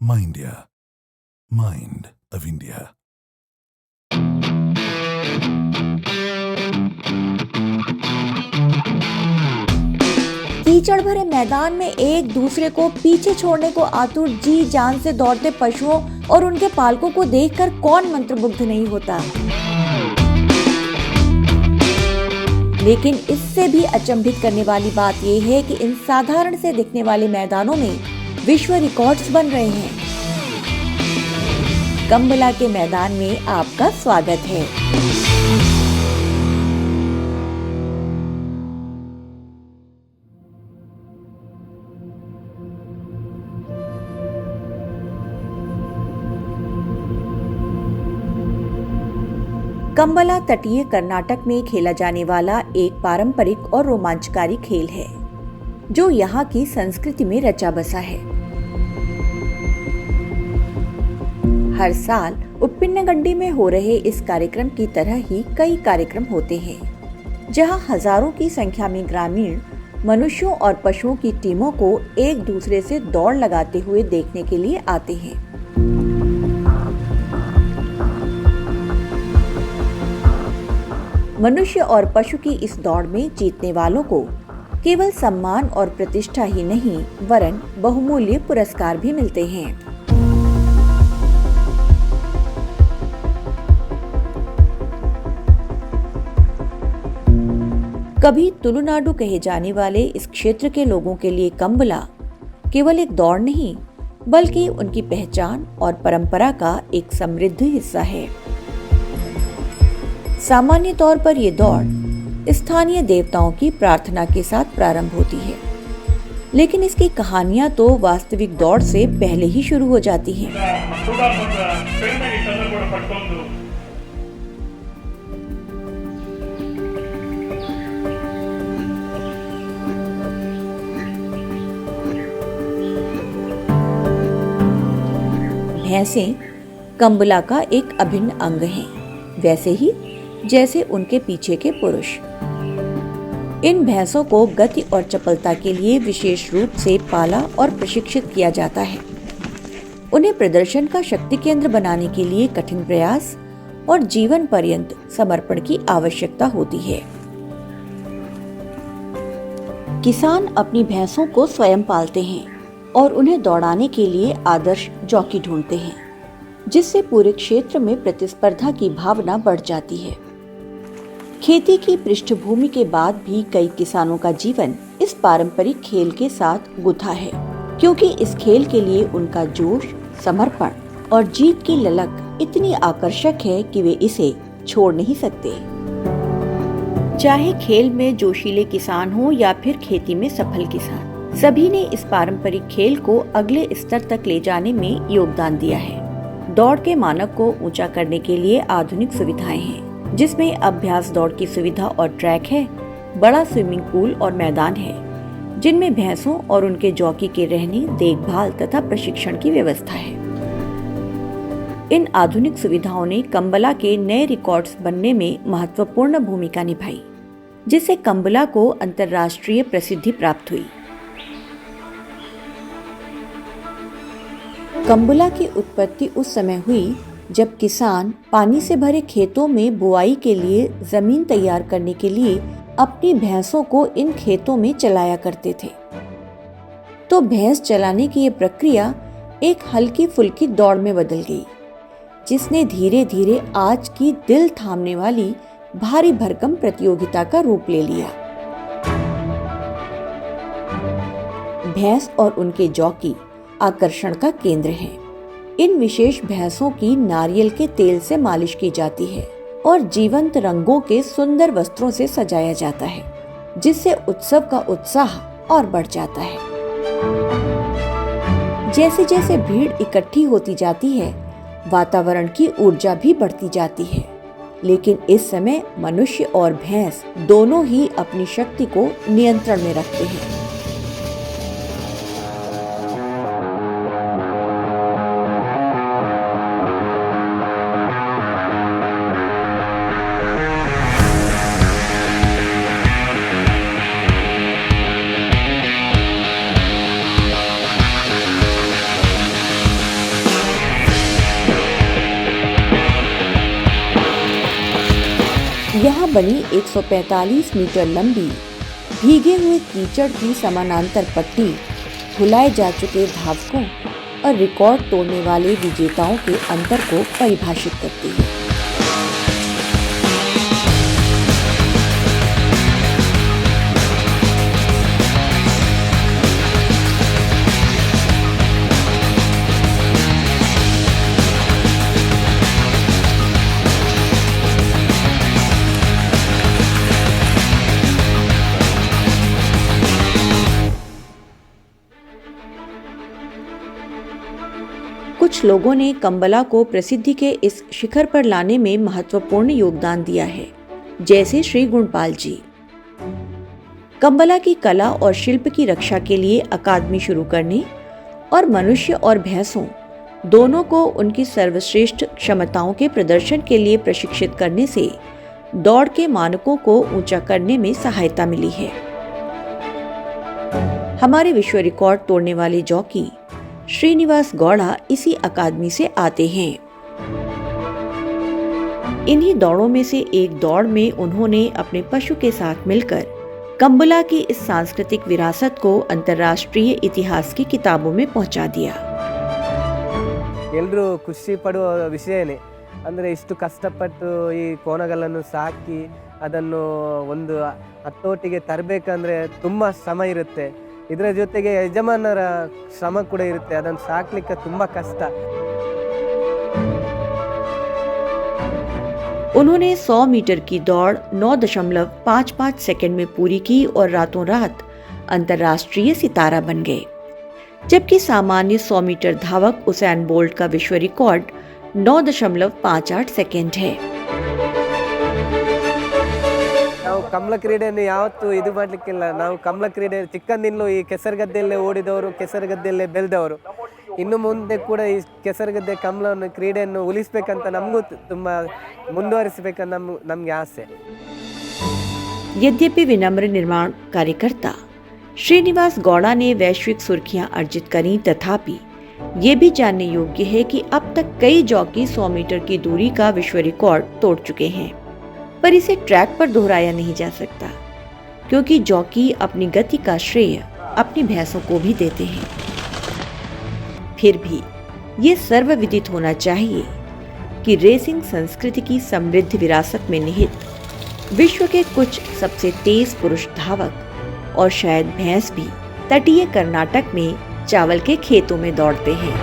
माइंडिया, mind of India. कीचड़ भरे मैदान में एक दूसरे को पीछे छोड़ने को आतुर जी जान से दौड़ते पशुओं और उनके पालकों को देखकर कौन मंत्रमुग्ध नहीं होता। लेकिन इससे भी अचंभित करने वाली बात यह है कि इन साधारण से दिखने वाले मैदानों में विश्व रिकॉर्ड्स बन रहे हैं। कंबला के मैदान में आपका स्वागत है। कंबला तटीय कर्नाटक में खेला जाने वाला एक पारंपरिक और रोमांचकारी खेल है जो यहाँ की संस्कृति में रचा बसा है। हर साल उप्पिनगंडी में हो रहे इस कार्यक्रम की तरह ही कई कार्यक्रम होते हैं जहाँ हजारों की संख्या में ग्रामीण मनुष्यों और पशुओं की टीमों को एक दूसरे से दौड़ लगाते हुए देखने के लिए आते हैं। मनुष्य और पशु की इस दौड़ में जीतने वालों को केवल सम्मान और प्रतिष्ठा ही नहीं वरन बहुमूल्य पुरस्कार भी मिलते हैं। कभी तुलुनाडु कहे जाने वाले इस क्षेत्र के लोगों के लिए कंबला केवल एक दौड़ नहीं बल्कि उनकी पहचान और परंपरा का एक समृद्ध हिस्सा है। सामान्य तौर पर ये दौड़ स्थानीय देवताओं की प्रार्थना के साथ प्रारंभ होती है, लेकिन इसकी कहानियां तो वास्तविक दौड़ से पहले ही शुरू हो जाती हैं। भैंसें कंबला का एक अभिन्न अंग हैं, वैसे ही जैसे उनके पीछे के पुरुष। इन भैंसों को गति और चपलता के लिए विशेष रूप से पाला और प्रशिक्षित किया जाता है। उन्हें प्रदर्शन का शक्ति केंद्र बनाने के लिए कठिन प्रयास और जीवन पर्यंत समर्पण की आवश्यकता होती है। किसान अपनी भैंसों को स्वयं पालते हैं और उन्हें दौड़ाने के लिए आदर्श जॉकी ढूंढते हैं, जिससे पूरे क्षेत्र में प्रतिस्पर्धा की भावना बढ़ जाती है। खेती की पृष्ठभूमि के बाद भी कई किसानों का जीवन इस पारंपरिक खेल के साथ गुथा है, क्योंकि इस खेल के लिए उनका जोश, समर्पण और जीत की ललक इतनी आकर्षक है कि वे इसे छोड़ नहीं सकते। चाहे खेल में जोशीले किसान हो या फिर खेती में सफल किसान, सभी ने इस पारंपरिक खेल को अगले स्तर तक ले जाने में योगदान दिया है। दौड़ के मानक को ऊंचा करने के लिए आधुनिक सुविधाएं हैं, जिसमें अभ्यास दौड़ की सुविधा और ट्रैक है, बड़ा स्विमिंग पूल और मैदान है, जिनमें भैंसों और उनके जॉकी के रहने, देखभाल तथा प्रशिक्षण की व्यवस्था है। इन आधुनिक सुविधाओं ने कंबला के नए रिकॉर्ड्स बनने में महत्वपूर्ण भूमिका निभाई, जिससे कंबला को अंतर्राष्ट्रीय प्रसिद्धि प्राप्त हुई। कंबला की उत्पत्ति उस समय हुई जब किसान पानी से भरे खेतों में बुआई के लिए जमीन तैयार करने के लिए अपनी भैंसों को इन खेतों में चलाया करते थे। तो भैंस चलाने की ये प्रक्रिया एक हल्की फुल्की दौड़ में बदल गई, जिसने धीरे धीरे आज की दिल थामने वाली भारी भरकम प्रतियोगिता का रूप ले लिया। भैंस और उनके जॉकी आकर्षण का केंद्र हैं। इन विशेष भैंसों की नारियल के तेल से मालिश की जाती है और जीवंत रंगों के सुंदर वस्त्रों से सजाया जाता है, जिससे उत्सव का उत्साह और बढ़ जाता है। जैसे जैसे भीड़ इकट्ठी होती जाती है, वातावरण की ऊर्जा भी बढ़ती जाती है, लेकिन इस समय मनुष्य और भैंस दोनों ही अपनी शक्ति को नियंत्रण में रखते हैं। बनी 145 मीटर लंबी भीगे हुए कीचड़ की समानांतर पट्टी भुलाए जा चुके धावकों और रिकॉर्ड तोड़ने वाले विजेताओं के अंतर को परिभाषित करती है। कुछ लोगों ने कंबला को प्रसिद्धि के इस शिखर पर लाने में महत्वपूर्ण योगदान दिया है, जैसे श्री गुणपाल जी। कंबला की कला और शिल्प की रक्षा के लिए अकादमी शुरू करने और मनुष्य और भैंसों दोनों को उनकी सर्वश्रेष्ठ क्षमताओं के प्रदर्शन के लिए प्रशिक्षित करने से दौड़ के मानकों को ऊंचा करने में सहायता मिली है। हमारे विश्व रिकॉर्ड तोड़ने वाले जॉकी श्रीनिवास गौड़ा इसी अकादमी से आते हैं। इन्हीं दौड़ों में से एक दौड़ में उन्होंने अपने पशु के साथ मिलकर कंबला की इस सांस्कृतिक विरासत को अंतर्राष्ट्रीय इतिहास की किताबों में पहुंचा दिया। ಎಲ್ಲರೂ ಖುಷಿ ಪಡುವ ವಿಷಯನೇ ಅಂದರೆ ಇಷ್ಟು ಕಷ್ಟಪಟ್ಟು ಈ ಕೋಣಗಳನ್ನು ಸಾಕಿ ಅದನ್ನು ಒಂದು ಹತೋಟಿಗೆ ತರಬೇಕಂದ್ರೆ ತುಂಬ ಶ್ರಮ ಇರುತ್ತೆ। ಇದರ ಜೊತೆಗೆ ಯಜಮಾನರ ಶ್ರಮ ಕೂಡ ಇರುತ್ತೆ, ಅದನ್ನು ಸಾಕಲಿಕ್ಕೆ ತುಂಬ ಕಷ್ಟ। उन्होंने 100 मीटर की दौड़ 9.55 सेकंड में पूरी की और रातों रात अंतर्राष्ट्रीय सितारा बन गए, जबकि सामान्य 100 मीटर धावक उसेन बोल्ट का विश्व रिकॉर्ड 9.58 सेकंड है। ನಾವು ಕಮಲ ಕ್ರೀಡೆಯನ್ನು ಯಾವತ್ತೂ ಇದು ಮಾಡಲಿಕ್ಕಿಲ್ಲ। ನಾವು ಕಮಲ ಕ್ರೀಡೆ ಚಿಕ್ಕಂದಿನಲ್ಲೂ ಈ ಕೆಸರುಗದ್ದೆಯಲ್ಲೇ ಓಡಿದವರು, ಕೆಸರುಗದ್ದೆಯಲ್ಲೇ ಬೆಳೆದವರು। ಇನ್ನು ಮುಂದೆ ಕೂಡ ಈ ಕೆಸರುಗದ್ದೆ ಕಮಲವನ್ನು ಕ್ರೀಡೆಯನ್ನು ಉಳಿಸಬೇಕಂತ ನಮಗೂ ತುಂಬ ಮುಂದುವರಿಸಬೇಕಂತ ನಮಗೆ ಆಸೆ। यद्यपि विनम्र निर्माण कार्यकर्ता श्रीनिवास गौड़ा ने वैश्विक सुर्खियां अर्जित करी, तथापि ये भी जानने योग्य है कि अब तक कई जॉकी 100 मीटर की दूरी का विश्व रिकॉर्ड तोड़ चुके हैं, पर इसे ट्रैक पर दोहराया नहीं जा सकता, क्योंकि जॉकी अपनी गति का श्रेय अपनी भैंसों को भी देते हैं। फिर भी ये सर्वविदित होना चाहिए कि रेसिंग संस्कृति की समृद्ध विरासत में निहित विश्व के कुछ सबसे तेज पुरुष धावक और शायद भैंस भी तटीय कर्नाटक में चावल के खेतों में दौड़ते हैं।